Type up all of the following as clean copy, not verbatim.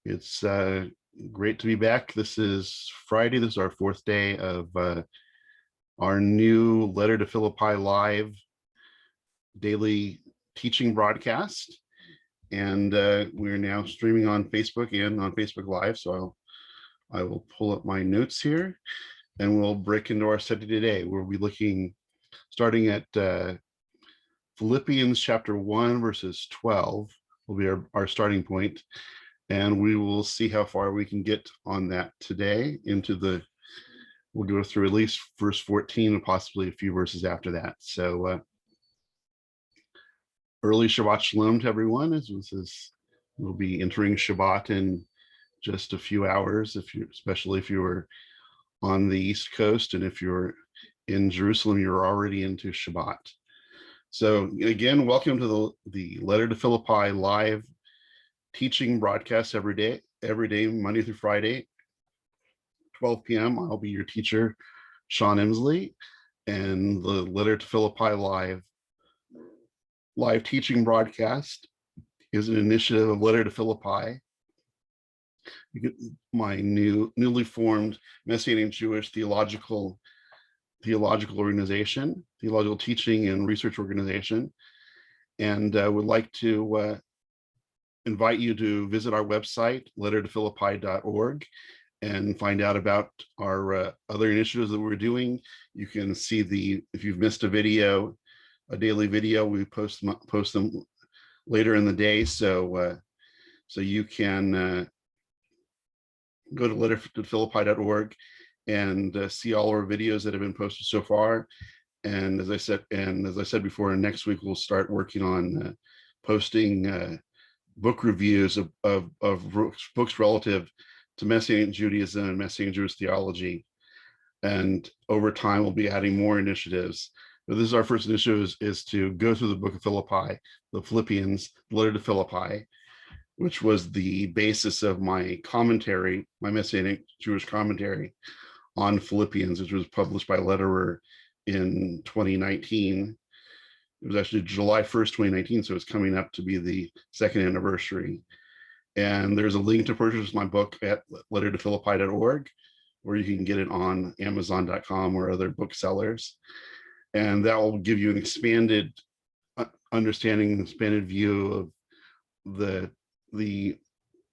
It's great to be back. This is Friday. This is our fourth day of our new Letter to Philippi live daily teaching broadcast. And we're now streaming on Facebook and on Facebook Live. So I will pull up my notes here and we'll break into our study today. We'll be looking, starting at Philippians chapter 1, verses 12 will be our starting point. And we will see how far we can get on that today we'll go through at least verse 14 and possibly a few verses after that. So early Shabbat Shalom to everyone, we'll be entering Shabbat in just a few hours, especially if you were on the East Coast, and if you're in Jerusalem, you're already into Shabbat. So again, welcome to the Letter to Philippi live teaching broadcast every day, Monday through Friday, 12 p.m. I'll be your teacher, Sean Emsley, and the Letter to Philippi live teaching broadcast is an initiative of Letter to Philippi, my newly formed Messianic Jewish theological organization, theological teaching and research organization, and would like to invite you to visit our website, lettertophilippi.org, and find out about our other initiatives that we're doing. You can see if you've missed a daily video, we post them later in the day. So you can go to lettertophilippi.org and see all our videos that have been posted so far. And as I said before, next week we'll start working on posting book reviews of books relative to Messianic Judaism and Messianic Jewish theology. And over time, we'll be adding more initiatives. But this is our first initiative is to go through the book of Philippi, the Philippians, the Letter to Philippi, which was the basis of my commentary, my Messianic Jewish commentary on Philippians, which was published by Letterer in 2019. It was actually July 1st, 2019, so it's coming up to be the second anniversary. And there's a link to purchase my book at lettertophilippi.org, where you can get it on Amazon.com or other booksellers. And that will give you an expanded understanding, expanded view of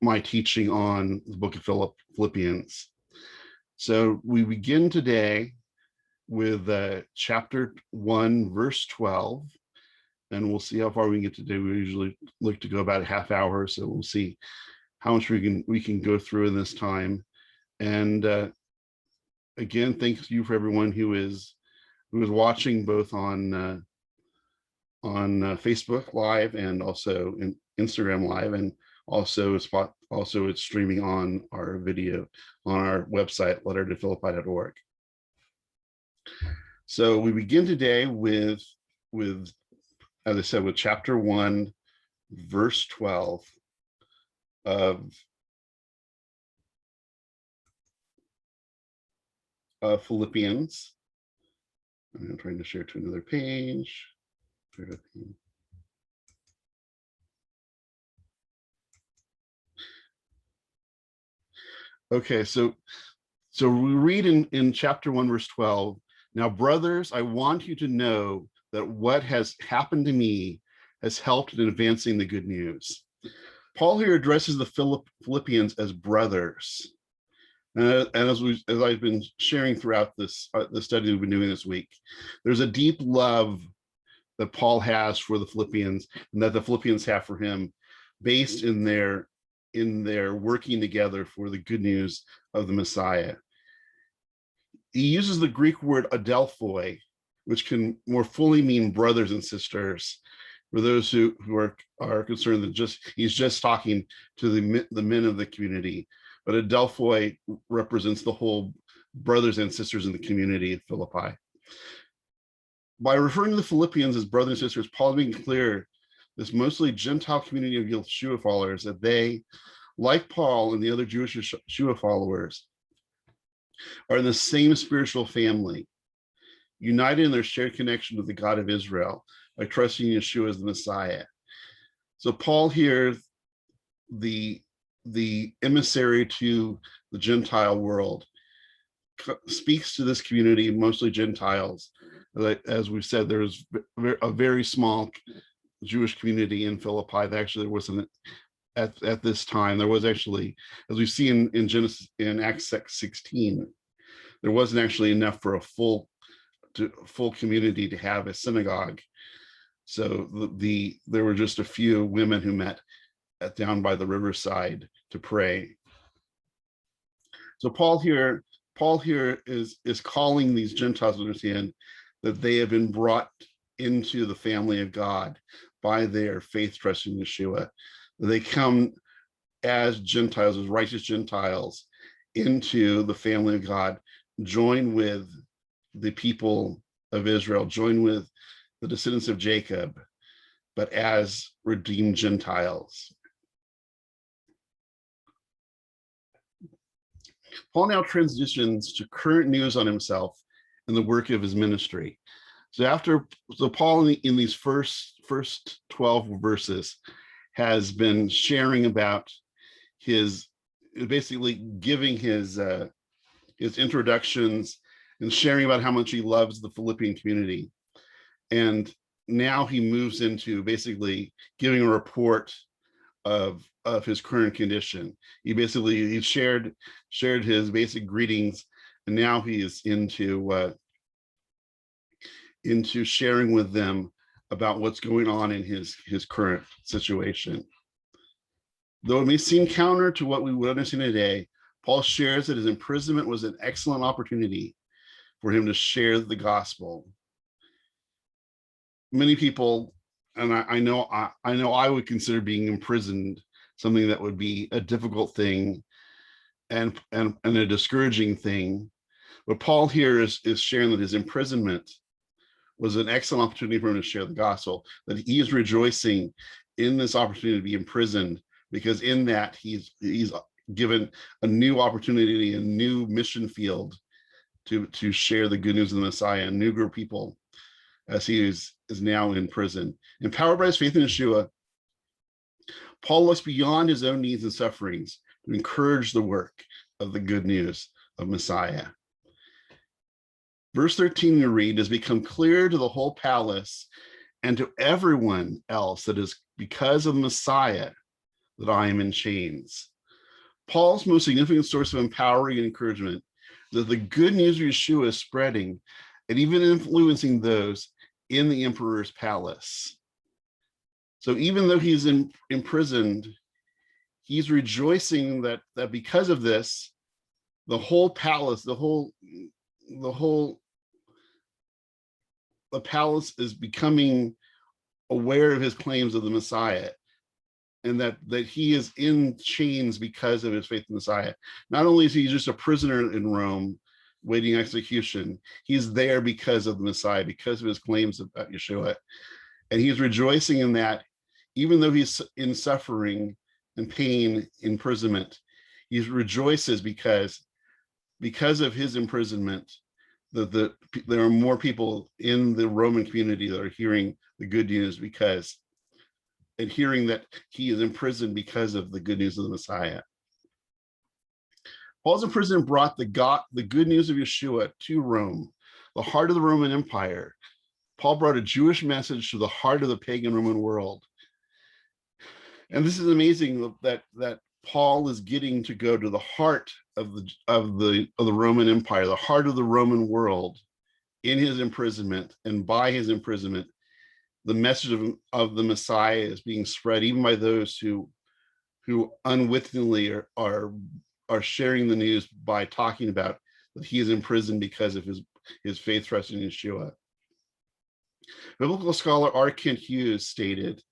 my teaching on the book of Philippians. So we begin today with chapter 1, verse 12. And we'll see how far we can get today. We usually look to go about a half hour, so we'll see how much we can go through in this time. And again, thank you for everyone who is watching both on Facebook Live and also in Instagram Live, and also it's streaming on our video on our website, lettertophilippi.org. So we begin today with as I said, with chapter 1, verse 12 of Philippians. I'm trying to share to another page. Okay, so we read in chapter 1, verse 12, "Now, brothers, I want you to know that what has happened to me has helped in advancing the good news." Paul here addresses the Philippians as brothers. And as I've been sharing throughout the study we've been doing this week, there's a deep love that Paul has for the Philippians and that the Philippians have for him, based in their working together for the good news of the Messiah. He uses the Greek word adelphoi, which can more fully mean brothers and sisters, for those who are concerned that he's just talking to the men of the community. But adelphoi represents the whole brothers and sisters in the community of Philippi. By referring to the Philippians as brothers and sisters, Paul is making clear this mostly Gentile community of Yeshua followers that they, like Paul and the other Jewish Yeshua followers, are in the same spiritual family, united in their shared connection with the God of Israel by trusting Yeshua as the Messiah. So Paul here, the the emissary to the Gentile world, speaks to this community, mostly Gentiles. As we've said, there's a very small Jewish community in Philippi. That actually there wasn't at this time. There was actually, as we see in Genesis, in Acts 16, there wasn't actually enough for a full community to have a synagogue. So there were just a few women who met down by the riverside to pray. So Paul here is calling these Gentiles to understand that they have been brought into the family of God by their faith, trust in Yeshua. They come as Gentiles, as righteous Gentiles, into the family of God, join with the people of Israel, join with the descendants of Jacob, but as redeemed Gentiles. Paul now transitions to current news on himself and the work of his ministry. So Paul in these first 12 verses has been sharing about basically giving his introductions and sharing about how much he loves the Philippian community. And now he moves into basically giving a report of his current condition. He shared his basic greetings, and now he is into sharing with them about what's going on in his current situation. Though it may seem counter to what we would understand today, Paul shares that his imprisonment was an excellent opportunity for him to share the gospel. Many people, and I know I would consider being imprisoned something that would be a difficult thing and a discouraging thing. But Paul here is sharing that his imprisonment was an excellent opportunity for him to share the gospel, that he is rejoicing in this opportunity to be imprisoned, because in that he's given a new opportunity, a new mission field to share the good news of the Messiah, a new group of people, as he is now in prison. Empowered by his faith in Yeshua, Paul looks beyond his own needs and sufferings to encourage the work of the good news of Messiah. Verse 13 we read, has become clear to the whole palace and to everyone else that is because of Messiah that I am in chains. Paul's most significant source of empowering and encouragement is that the good news of Yeshua is spreading and even influencing those in the emperor's palace. So even though he's imprisoned, he's rejoicing that because of this, the whole palace, the palace is becoming aware of his claims of the Messiah, and that he is in chains because of his faith in the Messiah. Not only is he just a prisoner in Rome waiting execution, he's there because of the Messiah, because of his claims about Yeshua. And he's rejoicing in that, even though he's in suffering and pain, imprisonment, he rejoices because of his imprisonment, there are more people in the Roman community that are hearing the good news and hearing that he is imprisoned because of the good news of the Messiah. Paul's imprisonment brought the good news of Yeshua to Rome, the heart of the Roman Empire. Paul brought a Jewish message to the heart of the pagan Roman world. And this is amazing that Paul is getting to go to the heart of the Roman Empire, the heart of the Roman world, in his imprisonment, and by his imprisonment, the message of the Messiah is being spread even by those who unwittingly are sharing the news by talking about that he is in prison because of his faith trust in Yeshua. Biblical scholar R. Kent Hughes stated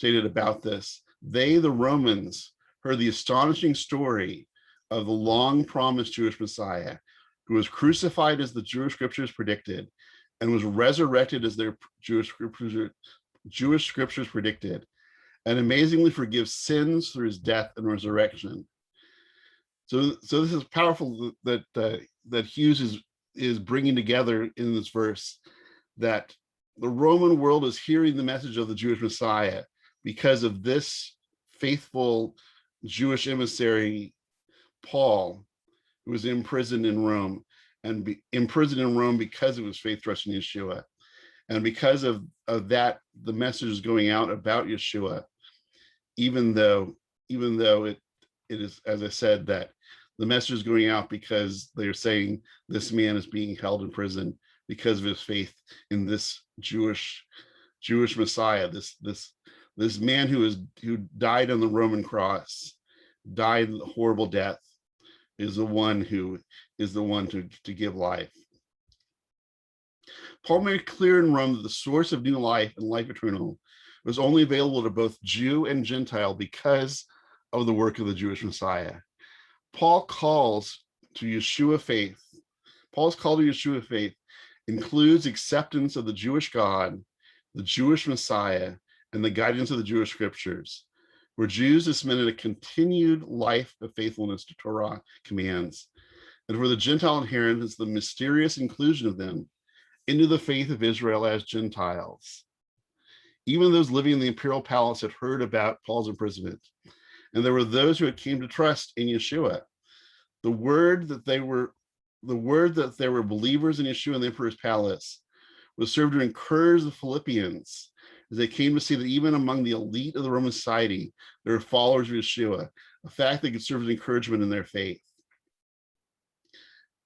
about this: they, the Romans, heard the astonishing story of the long-promised Jewish Messiah, who was crucified as the Jewish scriptures predicted, and was resurrected as their Jewish scriptures predicted, and amazingly forgives sins through his death and resurrection. So this is powerful that Hughes is bringing together in this verse, that the Roman world is hearing the message of the Jewish Messiah because of this faithful Jewish emissary Paul, who was imprisoned in Rome, and imprisoned in Rome because of his faith, trust in Yeshua. And because of that, the message is going out about Yeshua, even though it is, as I said, that the message is going out because they're saying this man is being held in prison because of his faith in this Jewish Messiah, this man who died on the Roman cross, died a horrible death, is the one to give life. Paul made clear in Rome that the source of new life and life eternal was only available to both Jew and Gentile because of the work of the Jewish Messiah. Paul's call to Yeshua faith includes acceptance of the Jewish God, the Jewish Messiah, and the guidance of the Jewish scriptures. For Jews, this meant a continued life of faithfulness to Torah commands, and for the Gentile inheritance, the mysterious inclusion of them into the faith of Israel as Gentiles. Even those living in the imperial palace had heard about Paul's imprisonment, and there were those who had came to trust in Yeshua. The word that they were believers in Yeshua in the emperor's palace was served to encourage the Philippians as they came to see that even among the elite of the Roman society, there were followers of Yeshua, a fact that could serve as encouragement in their faith.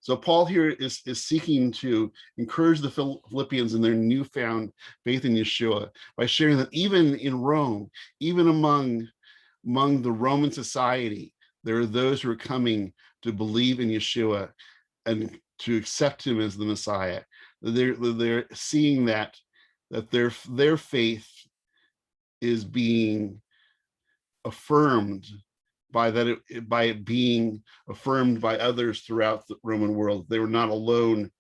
So Paul here is seeking to encourage the Philippians in their newfound faith in Yeshua by sharing that even in Rome, even among the Roman society, there are those who are coming to believe in Yeshua and to accept him as the Messiah. They're seeing that their faith is being affirmed by it being affirmed by others throughout the Roman world. They were not alone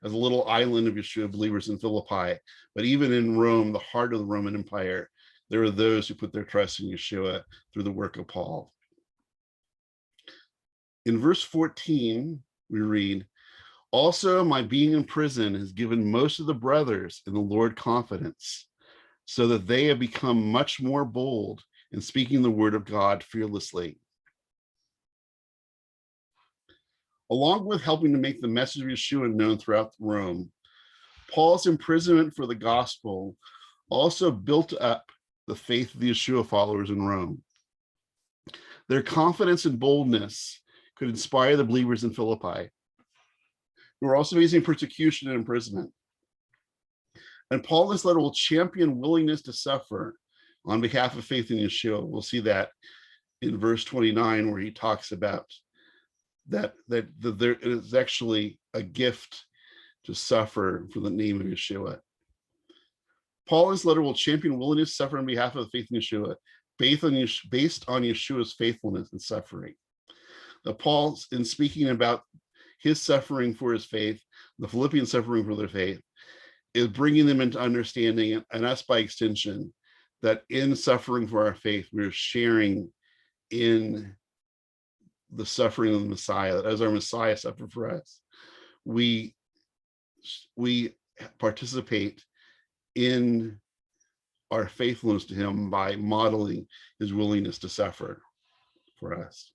as a little island of Yeshua believers in Philippi, but even in Rome, the heart of the Roman Empire, there are those who put their trust in Yeshua through the work of Paul. In verse 14, we read, "Also, my being in prison has given most of the brothers in the Lord confidence, so that they have become much more bold in speaking the word of God fearlessly." Along with helping to make the message of Yeshua known throughout Rome, Paul's imprisonment for the gospel also built up the faith of the Yeshua followers in Rome. Their confidence and boldness could inspire the believers in Philippi, who are also facing persecution and imprisonment. And Paul in this letter will champion willingness to suffer on behalf of faith in Yeshua. We'll see that in verse 29, where he talks about that there is actually a gift to suffer for the name of Yeshua. Paul in this letter will champion willingness to suffer on behalf of the faith in Yeshua, based on Yeshua's faithfulness and suffering. Paul, in speaking about his suffering for his faith, the Philippians suffering for their faith, is bringing them into understanding, and us by extension, that in suffering for our faith, we're sharing in the suffering of the Messiah. That as our Messiah suffered for us, we participate in our faithfulness to him by modeling his willingness to suffer for us.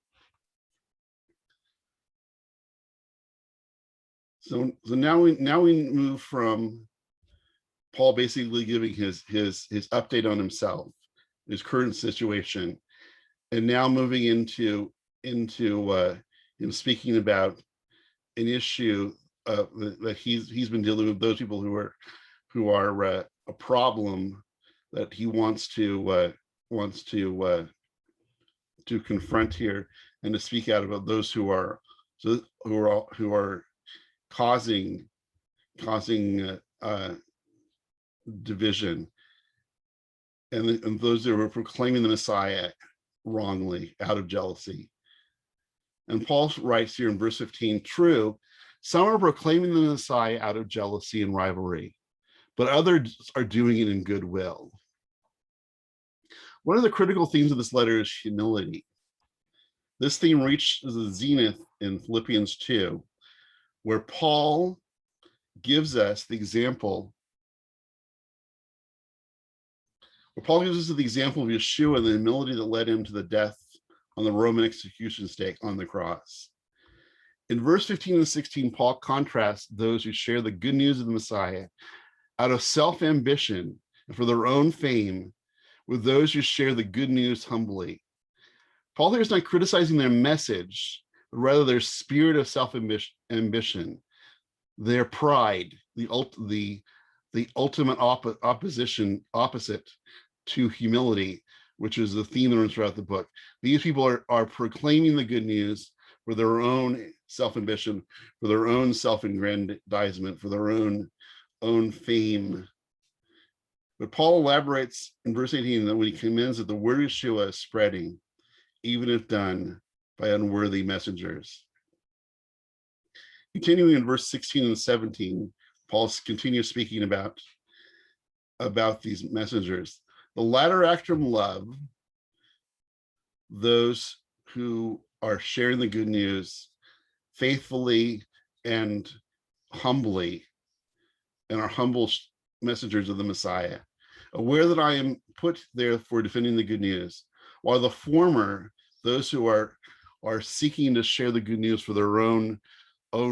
So now we move from Paul basically giving his update on himself, his current situation, and now moving into speaking about an issue that he's been dealing with, those people who are a problem that he wants to confront here, and to speak out about those who are causing division, and those who are proclaiming the Messiah wrongly out of jealousy. And Paul writes here in verse 15, "True, some are proclaiming the Messiah out of jealousy and rivalry, but others are doing it in goodwill." One of the critical themes of this letter is humility. This theme reaches the zenith in Philippians 2, where Paul gives us the example of Yeshua and the humility that led him to the death on the Roman execution stake on the cross. In verse 15 and 16, Paul contrasts those who share the good news of the Messiah out of self-ambition and for their own fame with those who share the good news humbly. Paul here is not criticizing their message, but rather their spirit of self-ambition, their pride, the ultimate opposite to humility, which is the theme that runs throughout the book. These people are proclaiming the good news for their own self-ambition, for their own self-aggrandizement, for their own fame. But Paul elaborates in verse 18 that when he commends that the word of Yeshua is spreading, even if done by unworthy messengers. Continuing in verse 16 and 17, Paul continues speaking about these messengers. The latter act from love, those who are sharing the good news faithfully and humbly, and are humble messengers of the Messiah, aware that I am put there for defending the good news, while the former, those who are seeking to share the good news for their own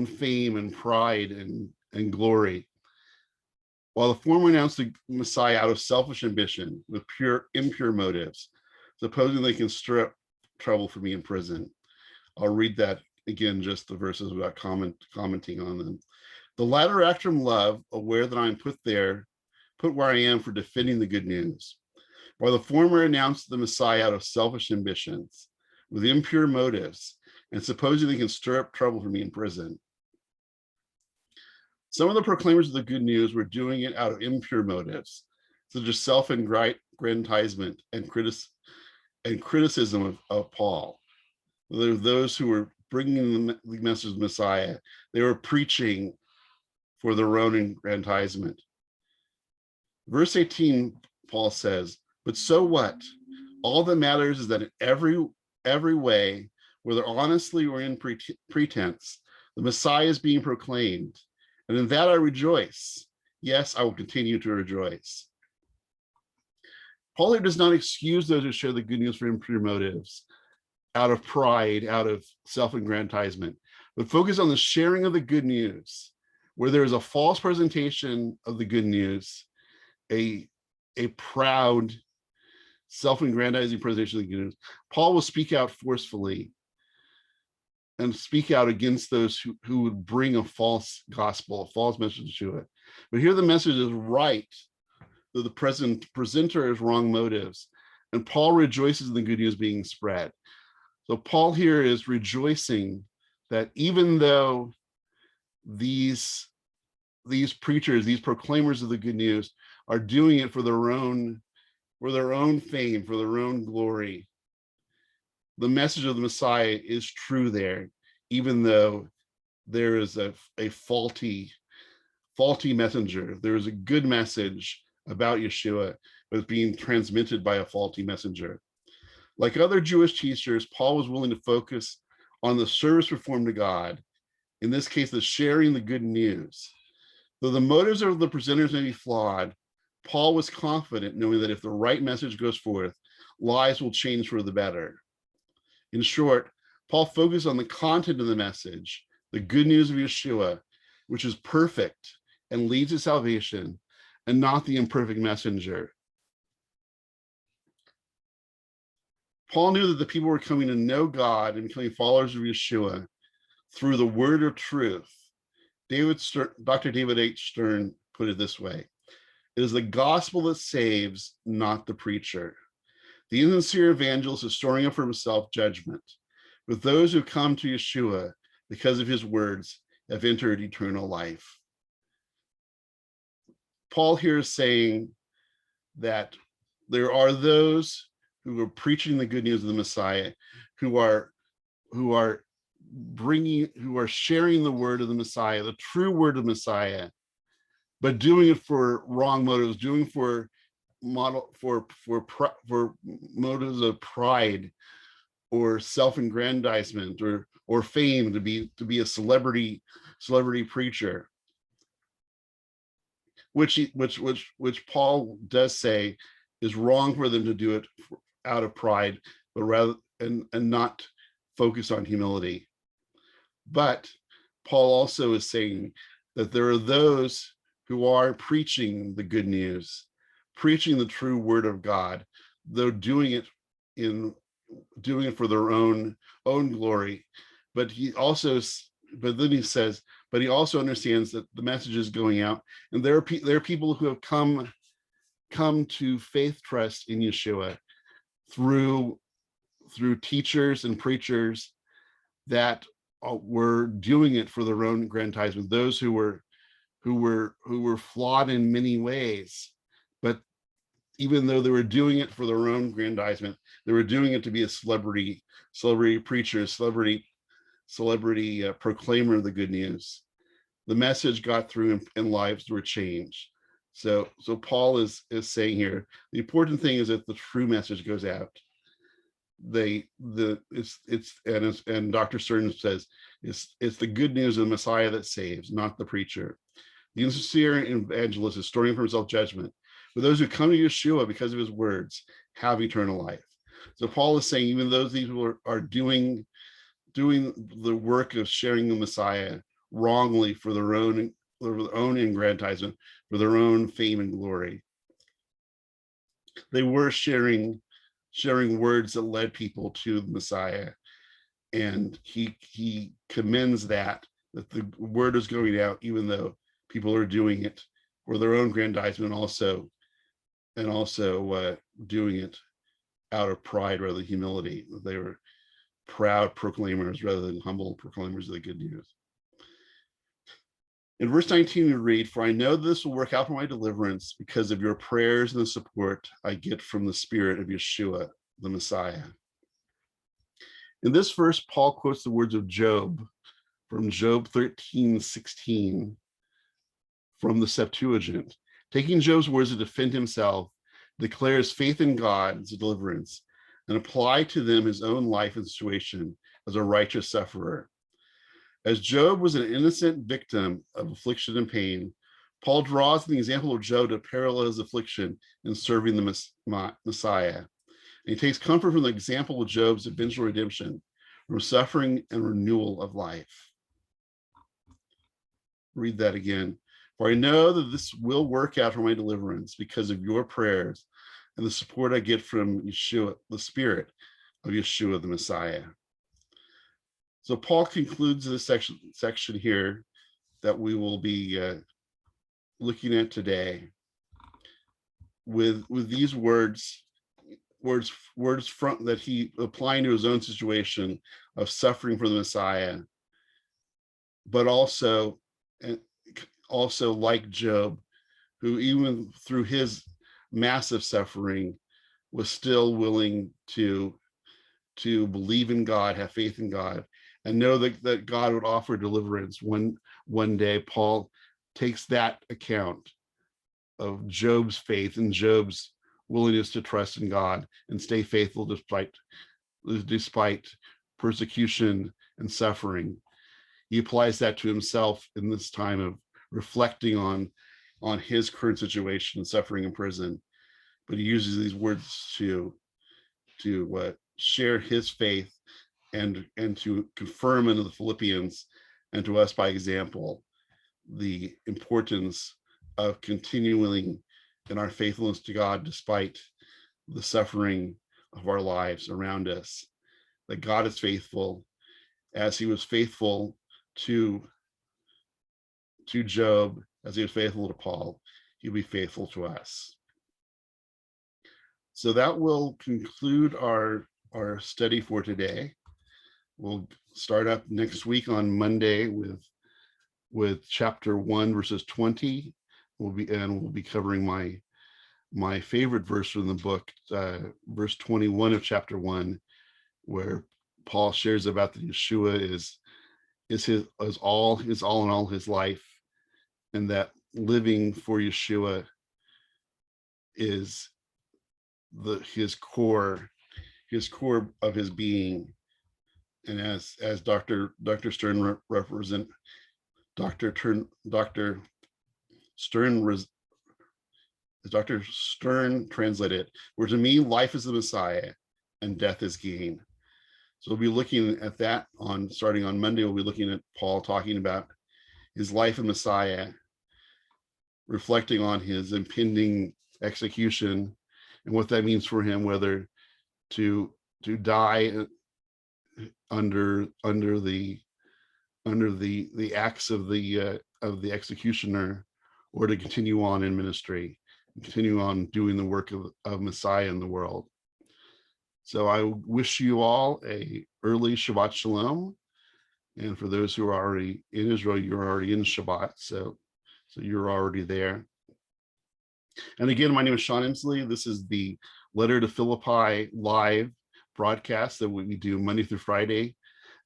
fame and pride and glory, while the former announce the Messiah out of selfish ambition with impure motives, supposing they can stir up trouble for me in prison. I'll read that again, just the verses without commenting on them. The latter act from love, aware that I am put where I am for defending the good news, while the former announced the Messiah out of selfish ambitions with impure motives and supposing they can stir up trouble for me in prison. Some of the proclaimers of the good news were doing it out of impure motives, such as self-aggrandizement and criticism of Paul. There were those who were bringing the message of the Messiah. They were preaching for their own aggrandizement. Verse 18, Paul says, but so what? All that matters is that in every way, whether honestly or in pretense, the Messiah is being proclaimed. And in that I rejoice. Yes, I will continue to rejoice. Paul here does not excuse those who share the good news for impure motives, out of pride, out of self-aggrandizement, but focus on the sharing of the good news, where there is a false presentation of the good news, a proud, self-aggrandizing presentation of the good news. Paul will speak out forcefully and speak out against those who would bring a false gospel, a false message to it. But here the message is right, though the presenter has wrong motives. And Paul rejoices in the good news being spread. So Paul here is rejoicing that even though these preachers, these proclaimers of the good news are doing it for their own fame, for their own glory, the message of the Messiah is true there, even though there is a faulty messenger. There is a good message about Yeshua, but it's being transmitted by a faulty messenger. Like other Jewish teachers, Paul was willing to focus on the service performed to God, in this case, the sharing the good news. Though the motives of the presenters may be flawed, Paul was confident knowing that if the right message goes forth, lives will change for the better. In short, Paul focused on the content of the message, the good news of Yeshua, which is perfect and leads to salvation, and not the imperfect messenger. Paul knew that the people were coming to know God and becoming followers of Yeshua through the word of truth. Dr. David H. Stern put it this way: it is the gospel that saves, not the preacher. The insincere evangelist is storing up for himself judgment, but those who come to Yeshua because of his words have entered eternal life. Paul here is saying that there are those who are preaching the good news of the Messiah, who are sharing the word of the Messiah, the true word of the Messiah, but doing it for wrong motives, doing for motives of pride or self-aggrandizement or fame, to be a celebrity preacher, which Paul does say is wrong for them to do it out of pride, but rather not focus on humility. But Paul also is saying that there are those who are preaching the good news, preaching the true word of God, though doing it for their own glory. But then he says, but he also understands that the message is going out, and there are people who have come to faith, trust in Yeshua through teachers and preachers that were doing it for their own aggrandizement. Those who were flawed in many ways, but even though they were doing it for their own aggrandizement, they were doing it to be a celebrity preacher, celebrity proclaimer of the good news. The message got through, and lives were changed. So Paul is saying here, the important thing is that the true message goes out. And Dr. Stern says it's the good news of the Messiah that saves, not the preacher. The insincere evangelist is storing for himself judgment, but those who come to Yeshua because of his words have eternal life. So Paul is saying, even those people are doing the work of sharing the Messiah wrongly for their own aggrandizement, for their own fame and glory, they were sharing words that led people to the Messiah, and he commends that the word is going out, even though people are doing it for their own aggrandizement, and also doing it out of pride rather than humility. They were proud proclaimers rather than humble proclaimers of the good news. In verse 19, we read, "For I know this will work out for my deliverance because of your prayers and the support I get from the Spirit of Yeshua, the Messiah." In this verse, Paul quotes the words of Job from Job 13:16 from the Septuagint. Taking Job's words to defend himself, declares faith in God's deliverance and apply to them his own life and situation as a righteous sufferer. As Job was an innocent victim of affliction and pain, Paul draws the example of Job to parallel his affliction in serving the Messiah. And he takes comfort from the example of Job's eventual redemption from suffering and renewal of life. Read that again. "For I know that this will work out for my deliverance because of your prayers and the support I get from Yeshua, the Spirit of Yeshua, the Messiah." So Paul concludes this section here that we will be looking at today with these words from that he applying to his own situation of suffering for the Messiah, but also like Job, who even through his massive suffering was still willing to believe in God, have faith in God, and know that God would offer deliverance one day. Paul takes that account of Job's faith and Job's willingness to trust in God and stay faithful despite persecution and suffering. He applies that to himself in this time of reflecting on his current situation, suffering in prison. But he uses these words to share his faith and to confirm into the Philippians and to us by example the importance of continuing in our faithfulness to God despite the suffering of our lives around us. That God is faithful, as he was faithful to Job, as he was faithful to Paul, he'll be faithful to us. So that will conclude our study for today. We'll start up next week on Monday with chapter 1, verses 20. We'll be covering my favorite verse from the book, verse 21 of chapter 1, where Paul shares about that Yeshua is all in all his life, and that living for Yeshua is his core of his being. And as Dr. Stern translated, "Where to me life is the Messiah and death is gain." So we'll be looking at that starting on Monday. We'll be looking at Paul talking about his life in Messiah, reflecting on his impending execution and what that means for him, whether to die under the acts of the executioner, or to continue on in ministry, continue on doing the work of Messiah in the world. So I wish you all a early Shabbat Shalom. And for those who are already in Israel, you're already in Shabbat. So you're already there. And again, my name is Sean Emsley. This is the Letter to Philippi live broadcast that we do Monday through Friday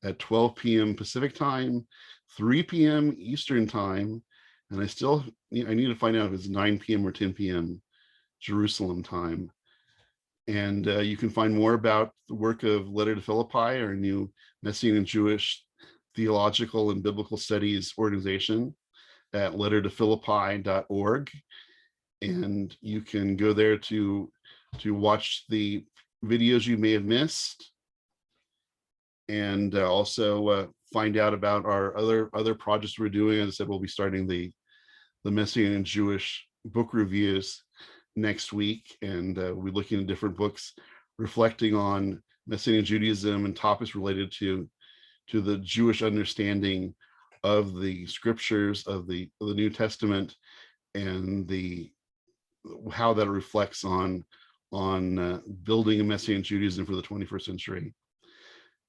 at 12 p.m. Pacific time, 3 p.m. Eastern time. And I need to find out if it's 9 p.m. or 10 p.m. Jerusalem time. And you can find more about the work of Letter to Philippi, our new Messianic Jewish theological and biblical studies organization, at lettertophilippi.org. And you can go there to watch the videos you may have missed, and also find out about our other projects we're doing. As I said, we'll be starting the Messianic Jewish book reviews next week, and we'll be looking at different books reflecting on Messianic Judaism and topics related to the Jewish understanding of the scriptures of the New Testament, and how that reflects on building a Messianic Judaism for the 21st century.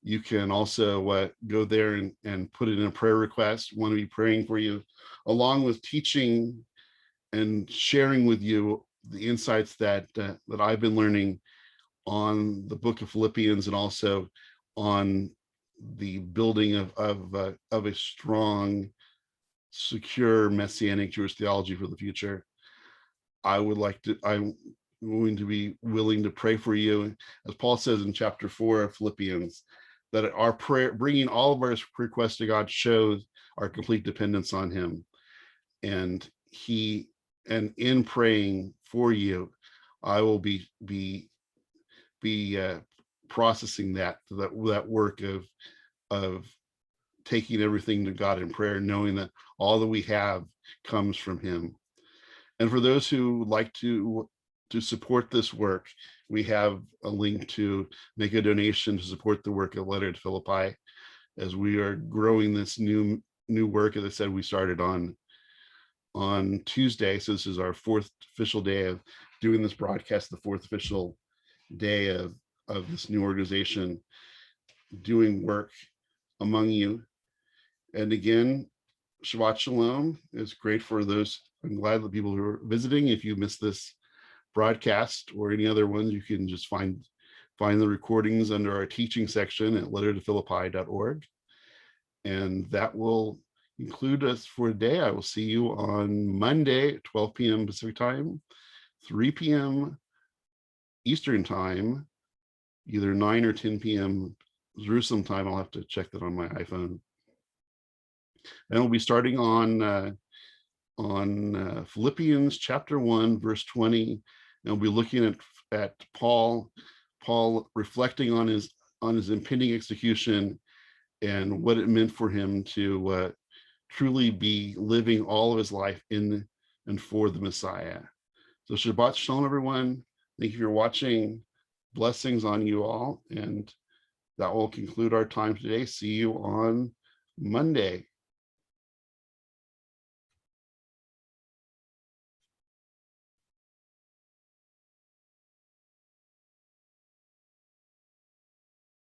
You can also go there and put in a prayer request. Want to be praying for you, along with teaching and sharing with you the insights that I've been learning on the book of Philippians, and also on the building of a strong, secure Messianic Jewish theology for the future. I'm going to be willing to pray for you, as Paul says in chapter 4 of Philippians, that our prayer, bringing all of our requests to God, shows our complete dependence on him. And in praying for you, I will be processing that work of taking everything to God in prayer, knowing that all that we have comes from him. And for those who would like to support this work, we have a link to make a donation to support the work of Letter to Philippi, as we are growing this new work. As I said, we started on Tuesday, so this is our 4th official day of doing this broadcast, the 4th official day of this new organization doing work among you. And again, Shabbat Shalom. It's great for those. I'm glad that people who are visiting. If you missed this broadcast or any other ones, you can just find the recordings under our teaching section at lettertophilippi.org. And that will include us for today. I will see you on Monday at 12 p.m. Pacific time, 3 p.m. Eastern time, either 9 or 10 p.m. Jerusalem time. I'll have to check that on my iPhone. And we'll be starting on Philippians chapter 1, verse 20, and we'll be looking at Paul reflecting on his impending execution and what it meant for him to truly be living all of his life in and for the Messiah. So Shabbat Shalom, everyone. Thank you for watching. Blessings on you all, and that will conclude our time today. See you on Monday.